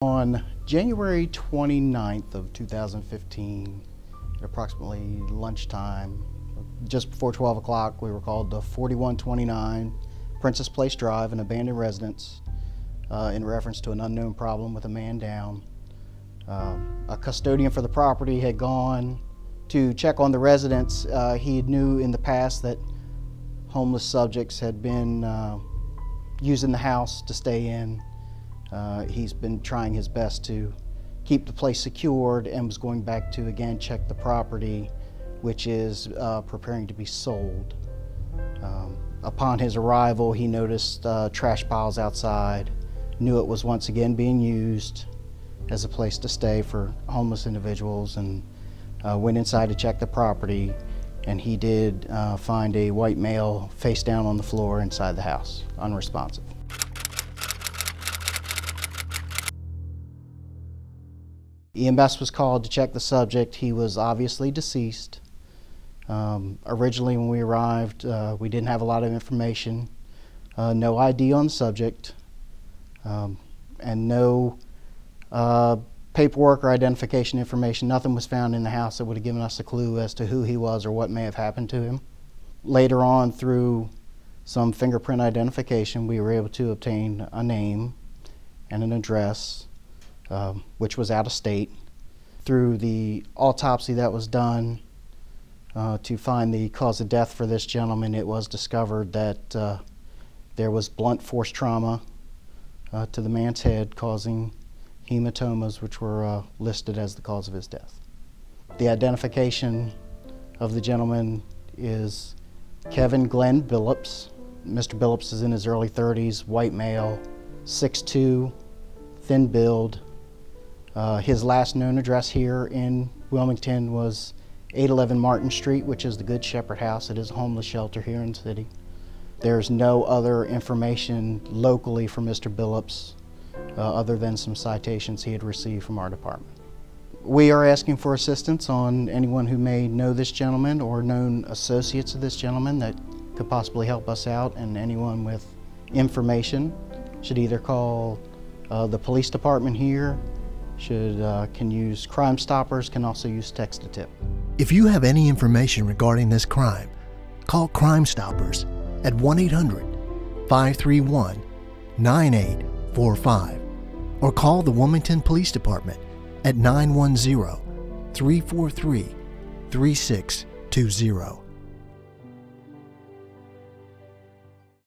On January 29th of 2015, at approximately lunchtime, just before 12 o'clock, we were called to 4129 Princess Place Drive, an abandoned residence, in reference to an unknown problem with a man down. A custodian for the property had gone to check on the residents. He knew in the past that homeless subjects had been using the house to stay in. He's been trying his best to keep the place secured and was going back to again check the property, which is preparing to be sold. Upon his arrival, he noticed trash piles outside, knew it was once again being used as a place to stay for homeless individuals, and went inside to check the property, and he did find a white male face down on the floor inside the house, unresponsive. EMS was called to check the subject. He was obviously deceased. Originally when we arrived, we didn't have a lot of information, no ID on the subject, and no paperwork or identification information. Nothing was found in the house that would have given us a clue as to who he was or what may have happened to him. Later on, through some fingerprint identification, we were able to obtain a name and an address, which was out of state. Through the autopsy that was done to find the cause of death for this gentleman, it was discovered that there was blunt force trauma to the man's head, causing hematomas, which were listed as the cause of his death. The identification of the gentleman is Kevin Glen Billups. Mr. Billups is in his early 30s, white male, 6'2", thin build. His last known address here in Wilmington was 811 Martin Street, which is the Good Shepherd House. It is a homeless shelter here in the city. There's no other information locally for Mr. Billups other than some citations he had received from our department. We are asking for assistance on anyone who may know this gentleman or known associates of this gentleman that could possibly help us out, and anyone with information should either call the police department here, can use Crime Stoppers, can also use text to tip. If you have any information regarding this crime, call Crime Stoppers at 1-800-531-9845 or call the Wilmington Police Department at 910-343-3620.